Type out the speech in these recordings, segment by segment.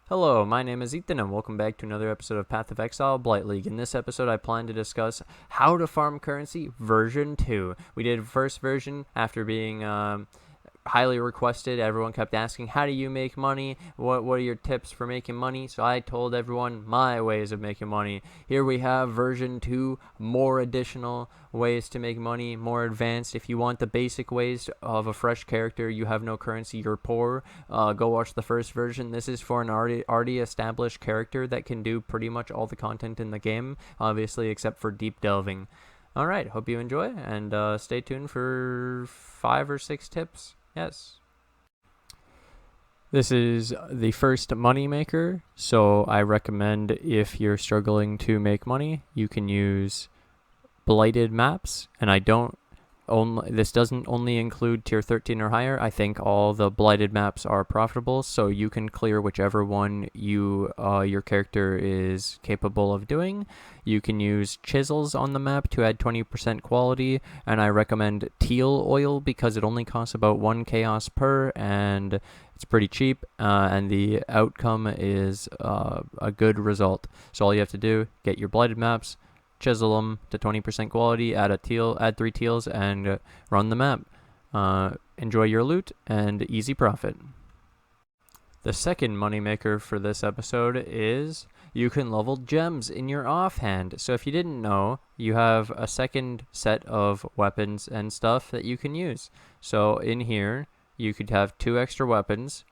Hello, my name is Ethan, and welcome back to another episode of Path of Exile Blight League. In this episode, I plan to discuss how to farm currency version 2. We did first version after being highly requested. Everyone kept asking, how do you make money? What are your tips for making money? So I told everyone my ways of making money. Here we have version 2, more additional ways to make money, more advanced. If you want the basic ways of a fresh character, you have no currency, you're poor, go watch the first version. This is for an already established character that can do pretty much all the content in the game, obviously, except for deep delving. Alright, hope you enjoy, and stay tuned for 5 or 6 tips. Yes. This is the first money maker, so I recommend if you're struggling to make money, you can use blighted maps, and this doesn't only include tier 13 or higher. I think all the blighted maps are profitable, so you can clear whichever one your character is capable of doing. You can use chisels on the map to add 20% quality, and I recommend teal oil because it only costs about 1 chaos per, and it's pretty cheap, and the outcome is a good result. So all you have to do, get your blighted maps, chisel them to 20% quality, add 3 teals, and run the map. Enjoy your loot and easy profit. The second moneymaker for this episode is you can level gems in your offhand. So if you didn't know, you have a second set of weapons and stuff that you can use. So in here, you could have 2 extra weapons,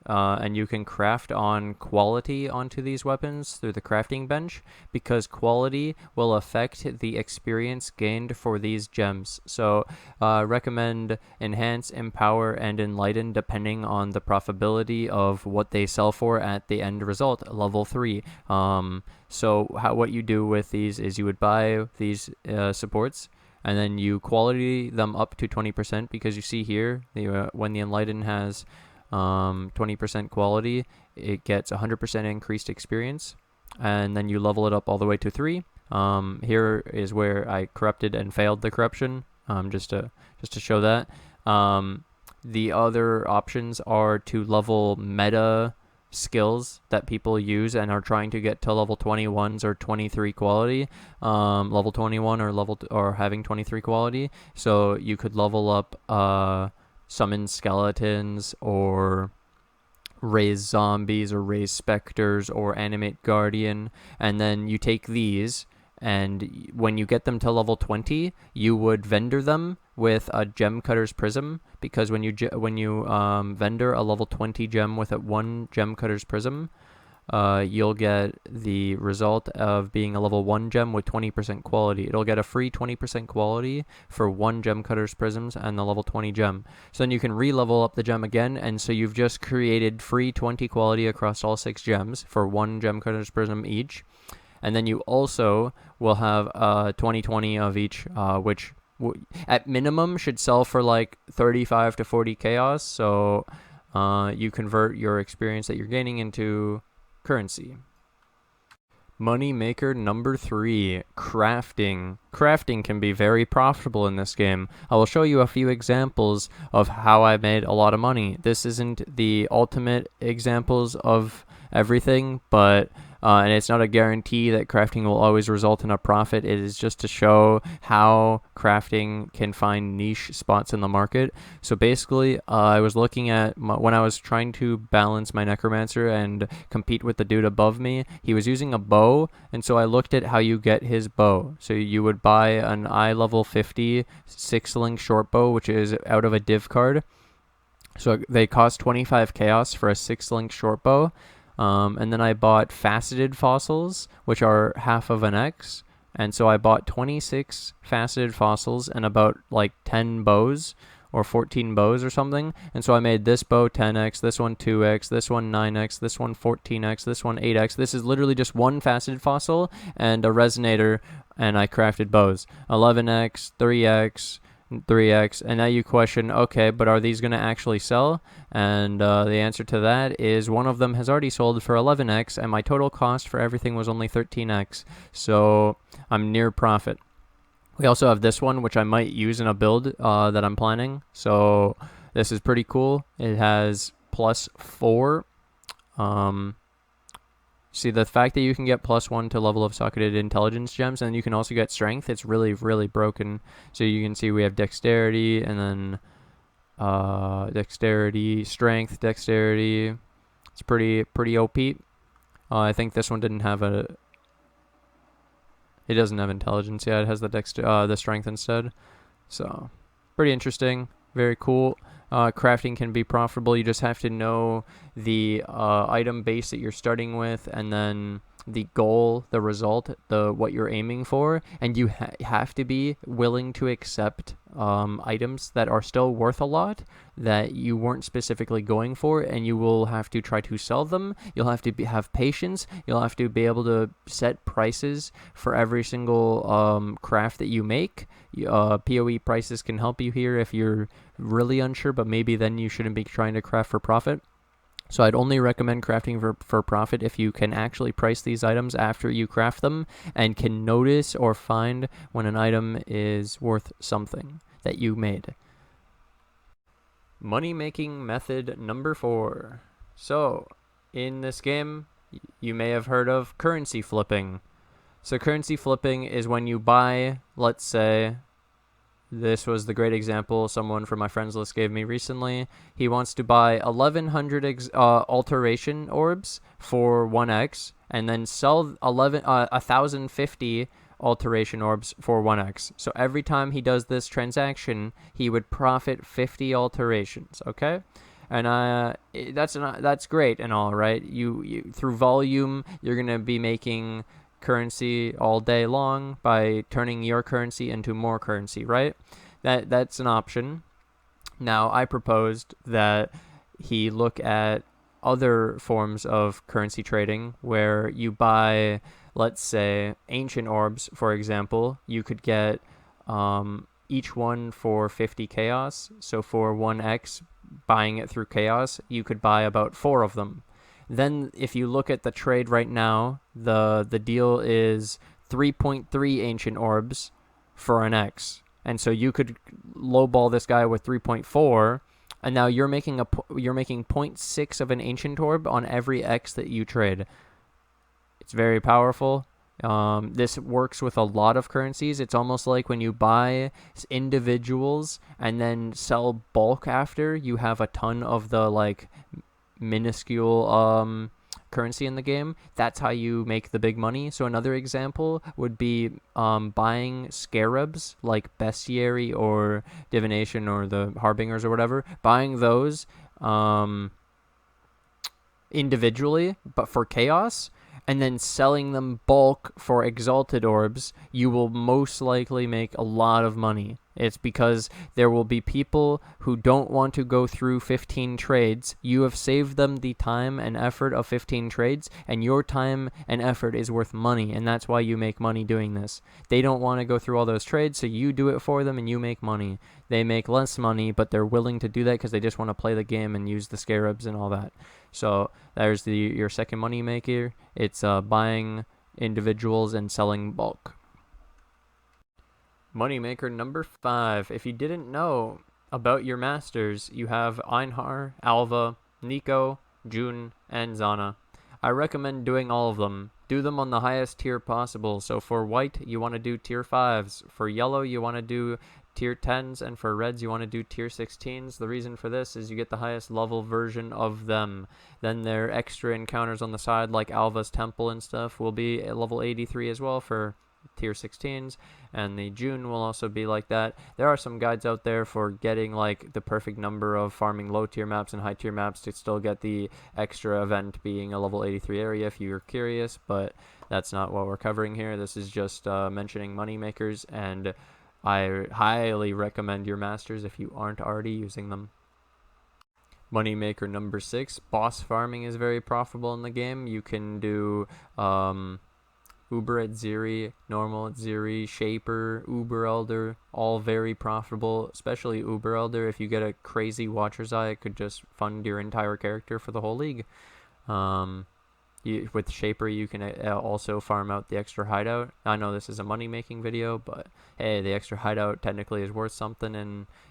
and you can craft on quality onto these weapons through the crafting bench, because quality will affect the experience gained for these gems. So recommend enhance, empower, and enlighten depending on the profitability of what they sell for at the end result, level 3. So what you do with these is you would buy these supports, and then you quality them up to 20%, because you see here, when the enlighten has 20% quality, it gets 100% increased experience, and then you level it up all the way to 3. Here is where I corrupted and failed the corruption, just to show that. The other options are to level meta skills that people use and are trying to get to level 21s or 23 quality, level 21 or having 23 quality. So you could level up summon skeletons, or raise zombies, or raise specters, or animate guardian, and then you take these, and when you get them to level 20, you would vendor them with a gem cutter's prism, because when you vendor a level 20 gem with a 1 gem cutter's prism, you'll get the result of being a level 1 gem with 20% quality. It'll get a free 20% quality for 1 gem cutter's prisms and the level 20 gem. So then you can re-level up the gem again, and so you've just created free 20 quality across all 6 gems for 1 gem cutter's prism each. And then you also will have 20/20 of each, which at minimum should sell for like 35 to 40 chaos. So you convert your experience that you're gaining into currency. Money maker number 3, crafting. Crafting can be very profitable in this game. I will show you a few examples of how I made a lot of money. This isn't the ultimate examples of everything, but and it's not a guarantee that crafting will always result in a profit. It is just to show how crafting can find niche spots in the market. So basically, I was looking at when I was trying to balance my necromancer and compete with the dude above me, he was using a bow, and so I looked at how you get his bow. So you would buy an eye level 50 6-link short bow, which is out of a div card. So they cost 25 chaos for a 6-link short bow. And then I bought faceted fossils, which are half of an X. And so I bought 26 faceted fossils and about like 10 bows, or 14 bows or something. And so I made this bow 10x, this one 2x, this one 9x, this one 14x, this one 8x. This is literally just one faceted fossil and a resonator, and I crafted bows. 11x, 3x, 3x, and now you question, okay, but are these going to actually sell? And the answer to that is one of them has already sold for 11x, and my total cost for everything was only 13x, so I'm near profit. We also have this one, which I might use in a build that I'm planning, so this is pretty cool. It has +4 See, the fact that you can get +1 to level of socketed intelligence gems, and you can also get strength, it's really, really broken. So you can see we have dexterity, and then dexterity, strength, dexterity. It's pretty OP. I think this one didn't have a... It doesn't have intelligence yet. It has the strength instead. So, pretty interesting. Very cool. Crafting can be profitable. You just have to know the item base that you're starting with, and then the goal, the result, what you're aiming for, and you have to be willing to accept items that are still worth a lot that you weren't specifically going for, and you will have to try to sell them. You'll have to have patience. You'll have to be able to set prices for every single craft that you make. PoE prices can help you here if you're really unsure, but maybe then you shouldn't be trying to craft for profit. So I'd only recommend crafting for profit if you can actually price these items after you craft them and can notice or find when an item is worth something that you made. Money making method number 4. So in this game, you may have heard of currency flipping. So currency flipping is when you buy, let's say, this was the great example someone from my friends list gave me recently. He wants to buy 1,100 alteration orbs for 1x, and then sell 1,050 alteration orbs for 1x. So every time he does this transaction, he would profit 50 alterations. Okay, and that's great and all, right? You through volume, you're gonna be making currency all day long by turning your currency into more currency, right? That's an option. Now, I proposed that he look at other forms of currency trading where you buy, let's say, ancient orbs, for example. You could get each one for 50 chaos. So for 1x, buying it through chaos, you could buy about 4 of them. Then if you look at the trade right now, the deal is 3.3 ancient orbs for an X. And so you could lowball this guy with 3.4, and now you're making 0.6 of an ancient orb on every X that you trade. It's very powerful. This works with a lot of currencies. It's almost like when you buy individuals and then sell bulk after, you have a ton of the minuscule currency in the game. That's how you make the big money. So another example would be buying scarabs like bestiary or divination or the harbingers or whatever, buying those individually but for chaos, and then selling them bulk for exalted orbs. You will most likely make a lot of money. It's because there will be people who don't want to go through 15 trades. You have saved them the time and effort of 15 trades, and your time and effort is worth money, and that's why you make money doing this. They don't want to go through all those trades, so you do it for them and you make money. They make less money, but they're willing to do that because they just want to play the game and use the scarabs and all that. So there's your second money maker. It's buying individuals and selling bulk. Moneymaker number 5. If you didn't know about your masters, you have Einhar, Alva, Nico, June, and Zana. I recommend doing all of them. Do them on the highest tier possible. So for white, you want to do tier 5s. For yellow, you want to do tier 10s. And for reds, you want to do tier 16s. The reason for this is you get the highest level version of them. Then their extra encounters on the side, like Alva's Temple and stuff, will be at level 83 as well for tier 16s, and the June will also be like that. There are some guides out there for getting the perfect number of farming low tier maps and high tier maps to still get the extra event being a level 83 area if you're curious, but that's not what we're covering here. This is just mentioning money makers, and I highly recommend your masters if you aren't already using them. Moneymaker number 6, boss farming is very profitable in the game. You can do Uber at Ziri, Normal at Ziri, Shaper, Uber Elder, all very profitable, especially Uber Elder. If you get a crazy Watcher's Eye, it could just fund your entire character for the whole league. With Shaper, you can also farm out the extra hideout. I know this is a money-making video, but hey, the extra hideout technically is worth something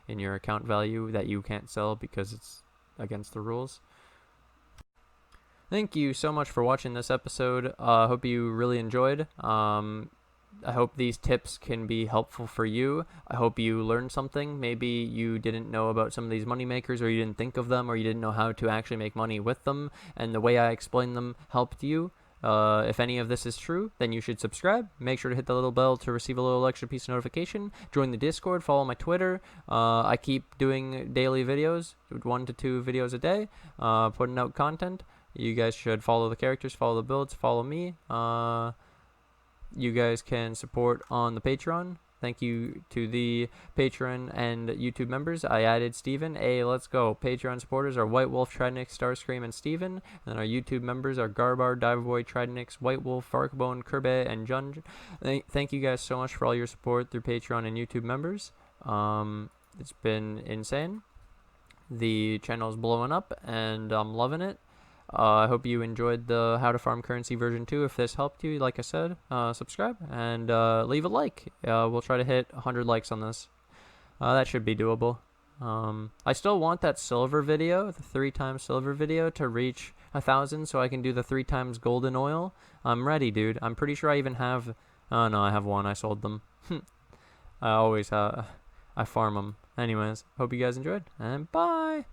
in your account value that you can't sell because it's against the rules. thank you so much for watching this episode. I hope you really enjoyed. I hope these tips can be helpful for you. I hope you learned something. Maybe you didn't know about some of these money makers, or you didn't think of them, or you didn't know how to actually make money with them, and the way I explained them helped you. If any of this is true, then you should subscribe. Make sure to hit the little bell to receive a little extra piece of notification. Join the Discord. Follow my Twitter. I keep doing daily videos, 1 to 2 videos a day, putting out content. You guys should follow the characters, follow the builds, follow me. You guys can support on the Patreon. Thank you to the Patreon and YouTube members. I added Steven. Hey, let's go. Patreon supporters are White Wolf, Tridnix, Starscream, and Steven. And then our YouTube members are Garbar, Diverboy, Tridnix, White Wolf, Farkbone, Kirby, and Jun. Thank you guys so much for all your support through Patreon and YouTube members. It's been insane. The channel's blowing up, and I'm loving it. I hope you enjoyed the How to Farm Currency version 2. If this helped you, like I said, subscribe and leave a like. We'll try to hit 100 likes on this. That should be doable. I still want that silver video, the 3 times silver video, to reach 1,000 so I can do the 3 times golden oil. I'm ready, dude. I'm pretty sure I even have... Oh, no, I have 1. I sold them. I always I farm them. Anyways, hope you guys enjoyed, and bye!